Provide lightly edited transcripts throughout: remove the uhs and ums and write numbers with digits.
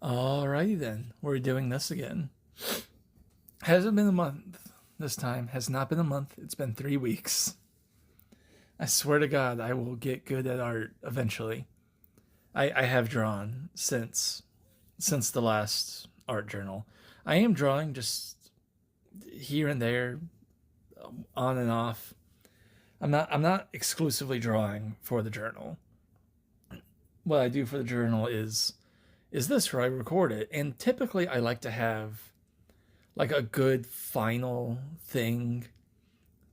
Alrighty then, we're doing this again. Hasn't been a month this time. Has not been a month. It's been 3 weeks. I swear to God, I will get good at art eventually. I have drawn since the last art journal. I am drawing just here and there, on and off. I'm not exclusively drawing for the journal. What I do for the journal is this, where I record it, and typically I like to have like a good final thing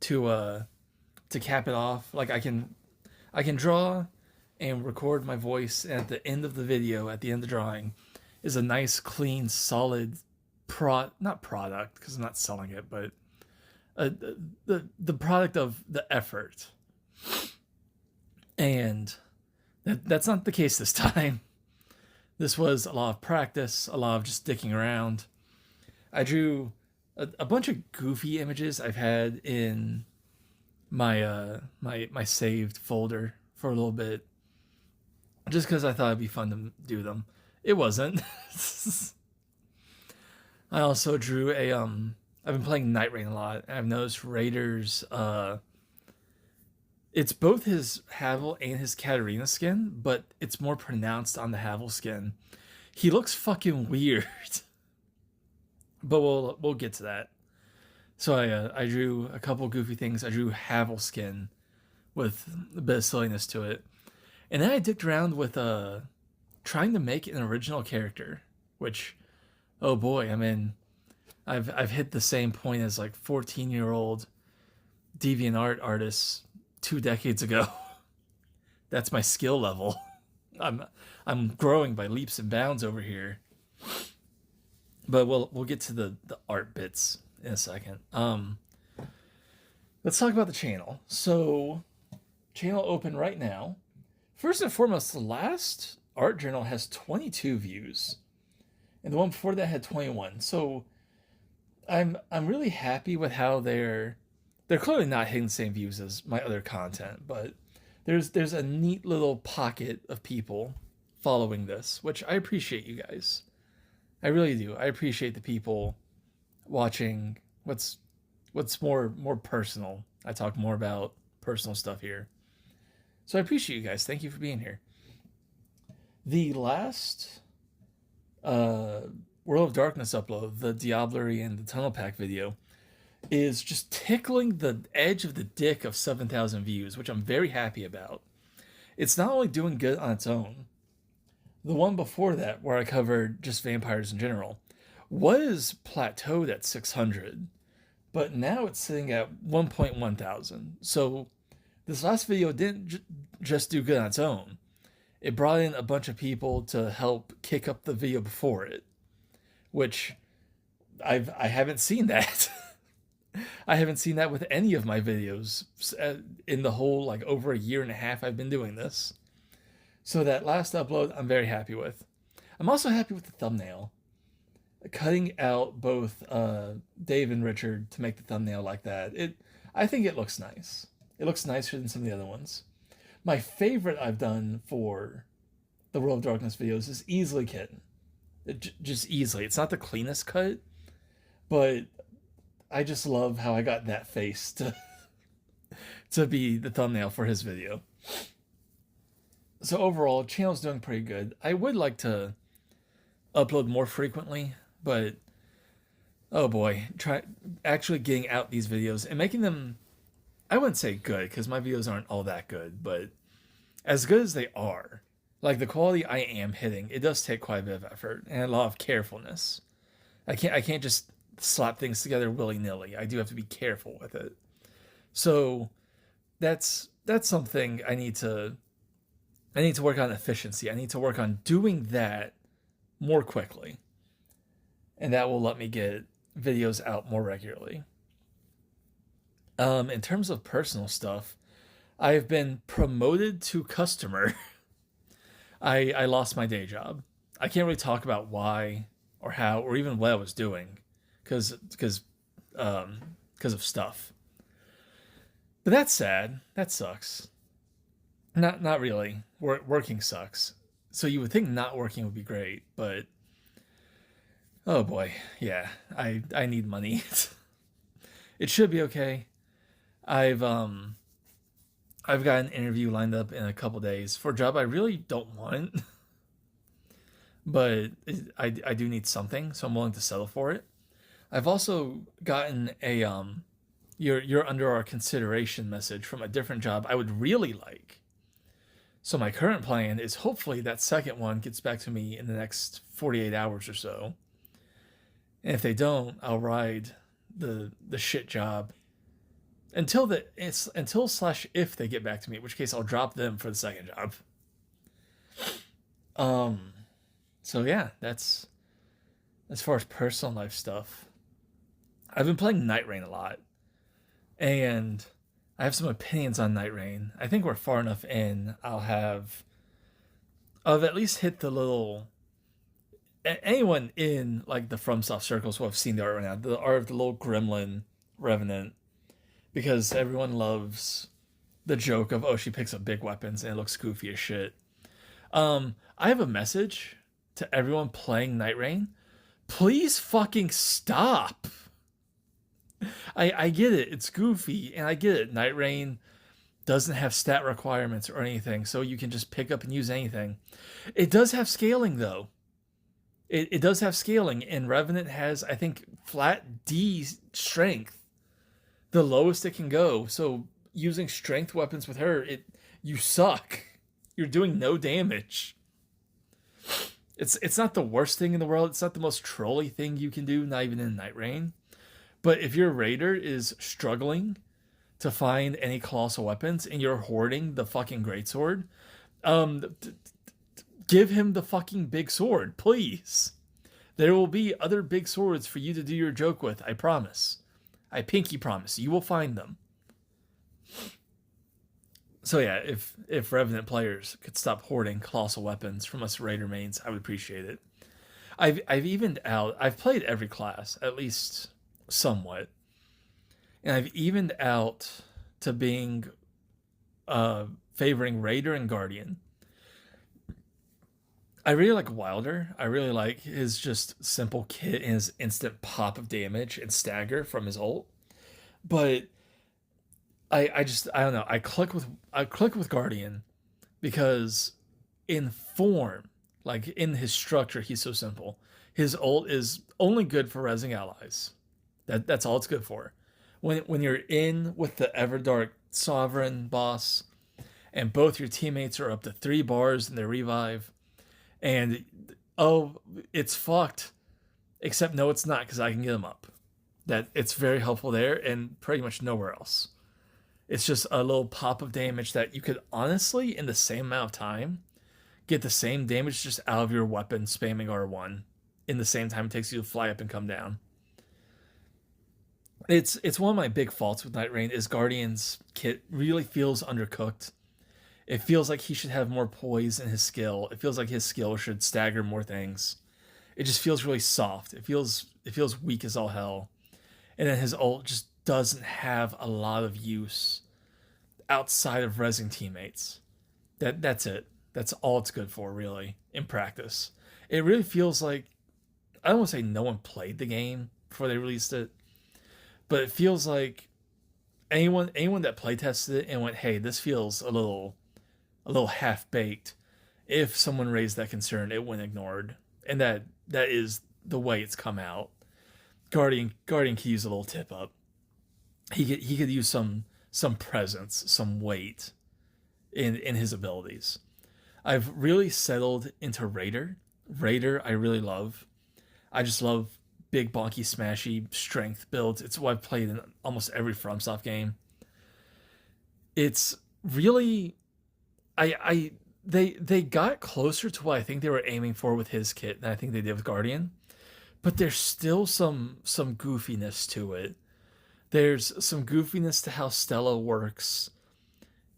to cap it off. Like I can draw and record my voice, and at the end of the video, at the end of the drawing, is a nice, clean, solid not product, because I'm not selling it, but the product of the effort. And that's not the case this time. This was a lot of practice, a lot of just dicking around. I drew a bunch of goofy images I've had in my saved folder for a little bit, just because I thought it'd be fun to do them. It wasn't. I also drew I've been playing Night Rain a lot, and I've noticed Raiders. It's both his Havel and his Katarina skin, but it's more pronounced on the Havel skin. He looks fucking weird, but we'll get to that. So I drew a couple goofy things. I drew Havel skin with a bit of silliness to it, and then I dicked around with trying to make an original character, which, oh boy, I mean, I've hit the same point as like 14-year-old DeviantArt artists 2 decades ago. That's my skill level. I'm growing by leaps and bounds over here. But we'll get to the art bits in a second. Let's talk about the channel. So, channel open right now. First and foremost, the last art journal has 22 views, and the one before that had 21. So I'm really happy with how they're clearly not hitting the same views as my other content, but there's a neat little pocket of people following this, which I appreciate, you guys. I really do. I appreciate the people watching what's more personal. I talk more about personal stuff here. So I appreciate you guys. Thank you for being here. The last World of Darkness upload, the Diablerie and the Tunnel Pack video, is just tickling the edge of the dick of 7,000 views, which I'm very happy about. It's not only doing good on its own. The one before that, where I covered just vampires in general, was plateaued at 600, but now it's sitting at 1.1 thousand. So this last video didn't just do good on its own. It brought in a bunch of people to help kick up the video before it, which I haven't seen that. I haven't seen that with any of my videos in the whole, like, over a year and a half I've been doing this. So that last upload, I'm very happy with. I'm also happy with the thumbnail. Cutting out both Dave and Richard to make the thumbnail like that, I think it looks nice. It looks nicer than some of the other ones. My favorite I've done for the World of Darkness videos is easily Kitten. Just easily. It's not the cleanest cut, but I just love how I got that face to be the thumbnail for his video. So overall, channel's doing pretty good. I would like to upload more frequently, but oh boy, try actually getting out these videos and making them, I wouldn't say good, because my videos aren't all that good, but as good as they are, like the quality I am hitting, it does take quite a bit of effort and a lot of carefulness. I can't just slap things together willy-nilly. I do have to be careful with it. So that's something I need to work on efficiency. I need to work on doing that more quickly. And that will let me get videos out more regularly. In terms of personal stuff, I've been promoted to customer. I lost my day job. I can't really talk about why or how or even what I was doing because of stuff. But that's sad. That sucks. Not really. Working sucks. So you would think not working would be great, but Oh boy, yeah. I need money. It should be okay. I've um I've got an interview lined up in a couple days for a job I really don't want, but I do need something, so I'm willing to settle for it. I've also gotten a you're under our consideration message from a different job I would really like. So my current plan is hopefully that second one gets back to me in the next 48 hours or so. And if they don't, I'll ride the shit job until slash if they get back to me, in which case I'll drop them for the second job. Um so yeah, that's as far as personal life stuff. I've been playing Night Rain a lot, and I have some opinions on Night Rain. I think we're far enough in. I've at least hit the little. Anyone in like the FromSoft circles will have seen the art right now. The art of the little gremlin revenant, because everyone loves the joke of, oh, she picks up big weapons and it looks goofy as shit. I have a message to everyone playing Night Rain. Please fucking stop. I get it. It's goofy, and I get it. Night Rain doesn't have stat requirements or anything, so you can just pick up and use anything. It does have scaling, though. It does have scaling, and Revenant has, I think, flat D strength, the lowest it can go. So using strength weapons with her, you suck. You're doing no damage. It's not the worst thing in the world. It's not the most trolly thing you can do, not even in Night Rain. But if your raider is struggling to find any colossal weapons and you're hoarding the fucking greatsword, give him the fucking big sword, please. There will be other big swords for you to do your joke with, I promise. I pinky promise. You will find them. So yeah, if Revenant players could stop hoarding colossal weapons from us Raider mains, I would appreciate it. I've evened out. I've played every class at least somewhat, and I've evened out to being favoring Raider and Guardian. I really like Wilder. I really like his just simple kit and his instant pop of damage and stagger from his ult. But I don't know. I click with Guardian because in form, like in his structure, he's so simple. His ult is only good for rezzing allies. That's all it's good for. When you're in with the Everdark Sovereign boss, and both your teammates are up to 3 bars in their revive, and oh, it's fucked. Except no, it's not, because I can get them up. That it's very helpful there, and pretty much nowhere else. It's just a little pop of damage that you could honestly, in the same amount of time, get the same damage just out of your weapon spamming R1 in the same time it takes you to fly up and come down. It's one of my big faults with Night Rain is Guardian's kit really feels undercooked. It feels like he should have more poise in his skill. It feels like his skill should stagger more things. It just feels really soft. It feels weak as all hell. And then his ult just doesn't have a lot of use outside of rezzing teammates. That's it. That's all it's good for, really, in practice. It really feels like I don't want to say no one played the game before they released it, but it feels like anyone that play tested it and went, hey, this feels a little half baked. If someone raised that concern, it went ignored, and that is the way it's come out. Guardian could use a little tip up. He could use some presence, some weight in his abilities. I've really settled into Raider. Raider I really love. I just love big bonky smashy strength builds. It's what I've played in almost every FromSoft game. It's really they got closer to what I think they were aiming for with his kit than I think they did with Guardian. But there's still some goofiness to it. There's some goofiness to how Stella works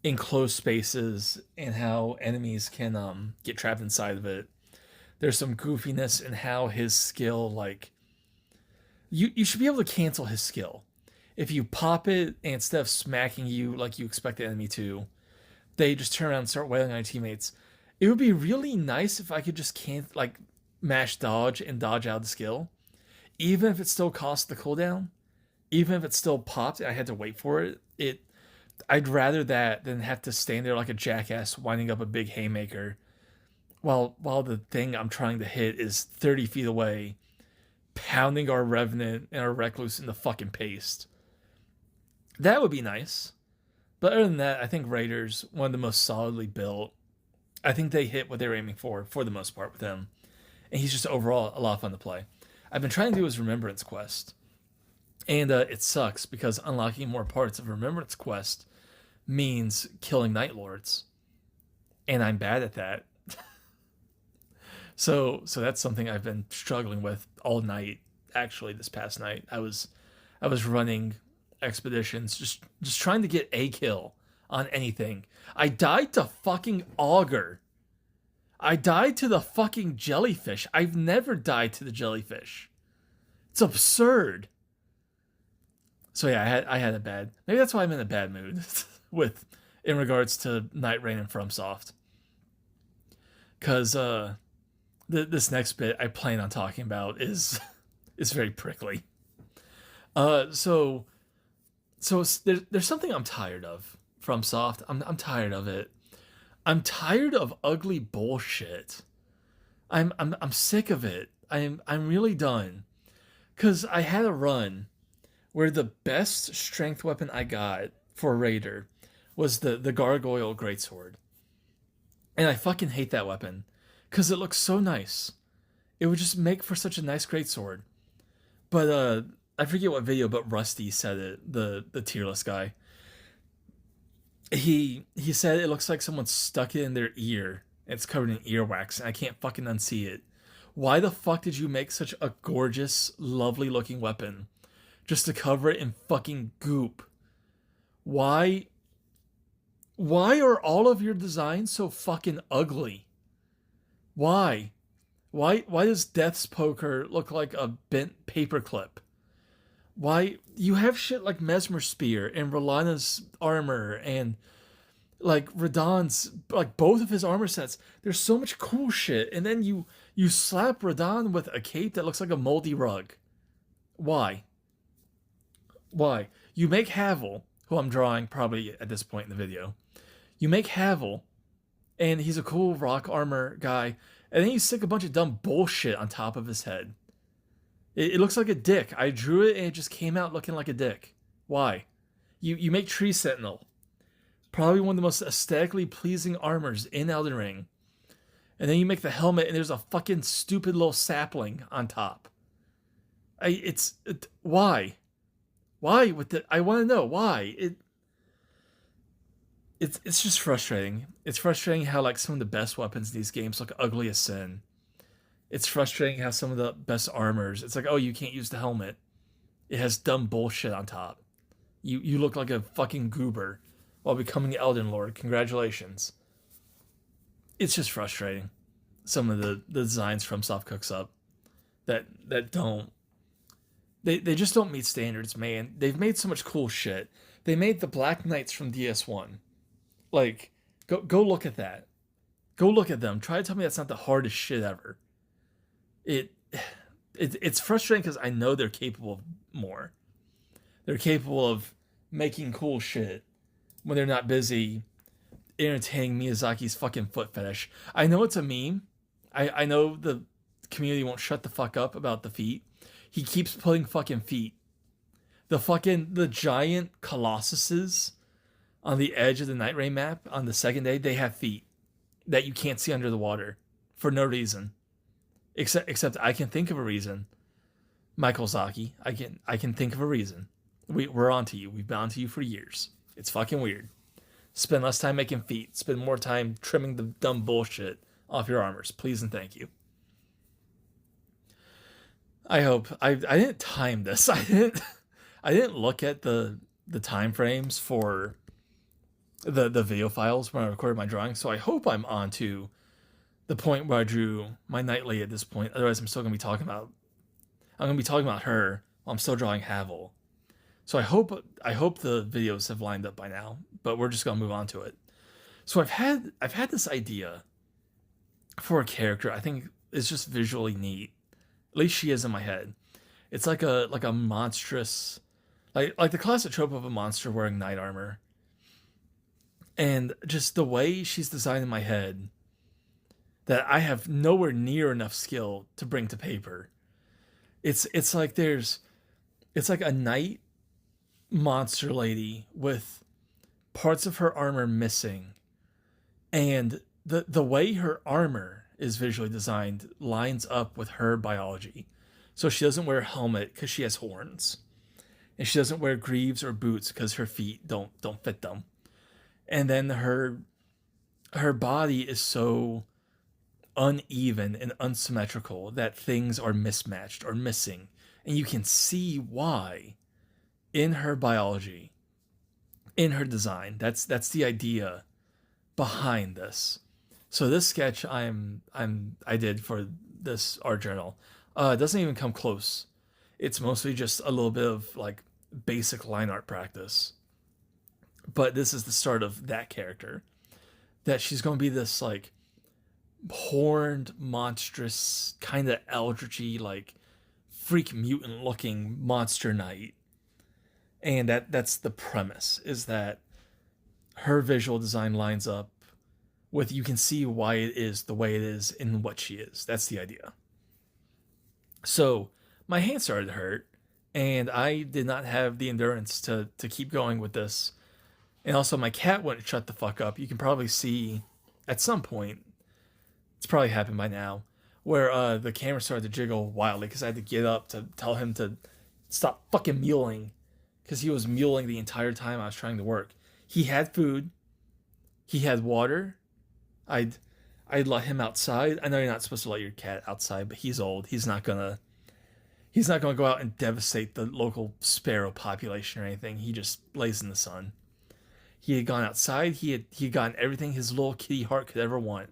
in closed spaces and how enemies can get trapped inside of it. There's some goofiness in how his skill, like you should be able to cancel his skill. If you pop it and instead of smacking you like you expect the enemy to, they just turn around and start wailing on your teammates. It would be really nice if I could just can't like mash dodge and dodge out the skill. even if it still cost the cooldown, even if it still popped, I had to wait for it. I'd rather that than have to stand there like a jackass winding up a big haymaker while the thing I'm trying to hit is 30 feet away, pounding our Revenant and our Recluse in the fucking paste. That would be nice. But other than that, I think Raiders, one of the most solidly built. I think they hit what they were aiming for the most part with him. And he's just overall a lot of fun to play. I've been trying to do his Remembrance Quest. And it sucks because unlocking more parts of Remembrance Quest means killing Night Lords. And I'm bad at that. So that's something I've been struggling with all night. Actually, this past night, I was running expeditions, just trying to get a kill on anything. I died to fucking Augur. I died to the fucking jellyfish. I've never died to the jellyfish. It's absurd. So yeah, I had a bad. Maybe that's why I'm in a bad mood with in regards to Night Rain and FromSoft. Because this next bit I plan on talking about is very prickly. So there's something I'm tired of FromSoft. I'm tired of it. I'm tired of ugly bullshit. I'm sick of it. I'm really done. Cause I had a run where the best strength weapon I got for Raider was the Gargoyle Greatsword. And I fucking hate that weapon. Cause it looks so nice. It would just make for such a nice greatsword. But I forget what video, but Rusty said it, the tier list guy. He said it looks like someone stuck it in their ear. It's covered in earwax, and I can't fucking unsee it. Why the fuck did you make such a gorgeous, lovely looking weapon just to cover it in fucking goop? Why are all of your designs so fucking ugly? Why does Death's Poker look like a bent paperclip? Why you have shit like Mesmer Spear and Rolana's armor and like Radahn's, like both of his armor sets. There's so much cool shit, and then you slap Radahn with a cape that looks like a moldy rug. Why? You make Havel, who I'm drawing probably at this point in the video. You make Havel, and he's a cool rock armor guy, and then you stick a bunch of dumb bullshit on top of his head. It looks like a dick. I drew it and it just came out looking like a dick. Why? You make Tree Sentinel, probably one of the most aesthetically pleasing armors in Elden Ring, and then you make the helmet and there's a fucking stupid little sapling on top. Why? Why with the? I want to know why. It's just frustrating. It's frustrating how like some of the best weapons in these games look ugly as sin. It's frustrating how some of the best armors, it's like, oh, you can't use the helmet. It has dumb bullshit on top. You look like a fucking goober while becoming Elden Lord. Congratulations. It's just frustrating. Some of the designs FromSoft cooks up that don't. They just don't meet standards, man. They've made so much cool shit. They made the Black Knights from DS1. Like, go look at that. Go look at them. Try to tell me that's not the hardest shit ever. It's frustrating because I know they're capable of more. They're capable of making cool shit when they're not busy entertaining Miyazaki's fucking foot fetish. I know it's a meme. I know the community won't shut the fuck up about the feet. He keeps putting fucking feet. The giant colossuses on the edge of the Night Rain map on the second day, they have feet that you can't see under the water for no reason. Except I can think of a reason. Michael Zaki, I can think of a reason. We're onto you. We've been onto you for years. It's fucking weird. Spend less time making feet. Spend more time trimming the dumb bullshit off your armors. Please and thank you. I hope I didn't time this. I didn't look at the time frames for the video files when I recorded my drawing. So I hope I'm onto the point where I drew my Knightley at this point. Otherwise, I'm going to be talking about her while I'm still drawing Havel. So I hope the videos have lined up by now, but we're just going to move on to it. So I've had this idea for a character I think is just visually neat. At least she is in my head. It's like a monstrous, like the classic trope of a monster wearing knight armor. And just the way she's designed in my head that I have nowhere near enough skill to bring to paper. It's like it's like a knight monster lady with parts of her armor missing, and the way her armor is visually designed lines up with her biology. So she doesn't wear a helmet because she has horns, and she doesn't wear greaves or boots because her feet don't fit them. And then her body is so uneven and unsymmetrical that things are mismatched or missing, and you can see why in her biology, in her design. That's the idea behind this. So this sketch I did for this art journal doesn't even come close. It's mostly just a little bit of like basic line art practice. But this is the start of that character. That she's going to be this like horned, monstrous, kind of eldritchy, like freak mutant looking monster knight. And that's the premise, is that her visual design lines up with, you can see why it is the way it is and what she is. That's the idea. So my hand started to hurt, and I did not have the endurance to keep going with this. And also my cat wouldn't shut the fuck up. You can probably see at some point, it's probably happened by now, where the camera started to jiggle wildly because I had to get up to tell him to stop fucking mewling, because he was mewling the entire time I was trying to work. He had food. He had water. I'd let him outside. I know you're not supposed to let your cat outside, but he's old. He's not gonna go out and devastate the local sparrow population or anything. He just lays in the sun. He had gone outside. He had gotten everything his little kitty heart could ever want,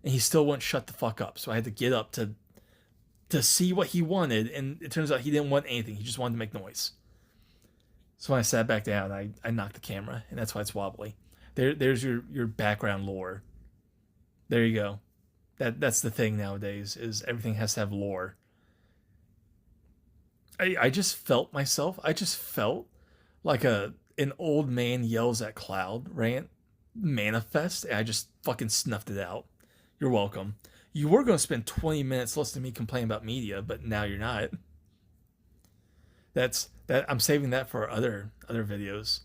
and he still wouldn't shut the fuck up. So I had to get up to see what he wanted, and it turns out he didn't want anything. He just wanted to make noise. So when I sat back down, I knocked the camera, and that's why it's wobbly. There's your background lore. There you go. That's the thing nowadays, is everything has to have lore. I just felt myself. I just felt like an old man yells at cloud rant manifest, and I just fucking snuffed it out. You're welcome. You were going to spend 20 minutes listening to me complain about media, but now you're not. I'm saving that for other videos.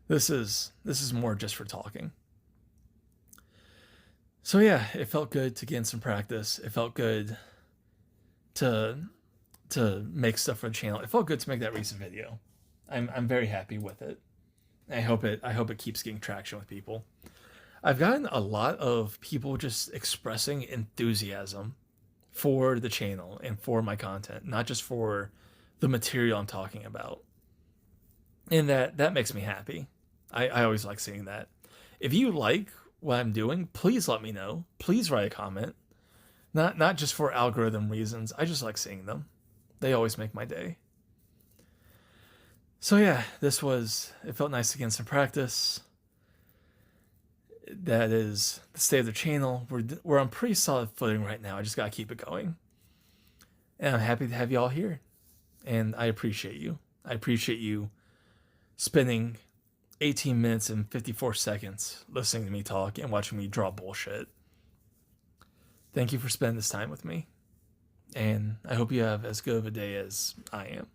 This is more just for talking. So yeah, it felt good to get in some practice. It felt good to make stuff for the channel. It felt good to make that recent video. I'm very happy with it. I hope it keeps getting traction with people. I've gotten a lot of people just expressing enthusiasm for the channel and for my content, not just for the material I'm talking about. And that makes me happy. I always like seeing that. If you like what I'm doing, please let me know. Please write a comment. Not just for algorithm reasons. I just like seeing them. They always make my day. So yeah, it felt nice to get in some practice. That is the state of the channel. We're on pretty solid footing right now. I just gotta keep it going. And I'm happy to have you all here. And I appreciate you. I appreciate you spending 18 minutes and 54 seconds listening to me talk and watching me draw bullshit. Thank you for spending this time with me. And I hope you have as good of a day as I am.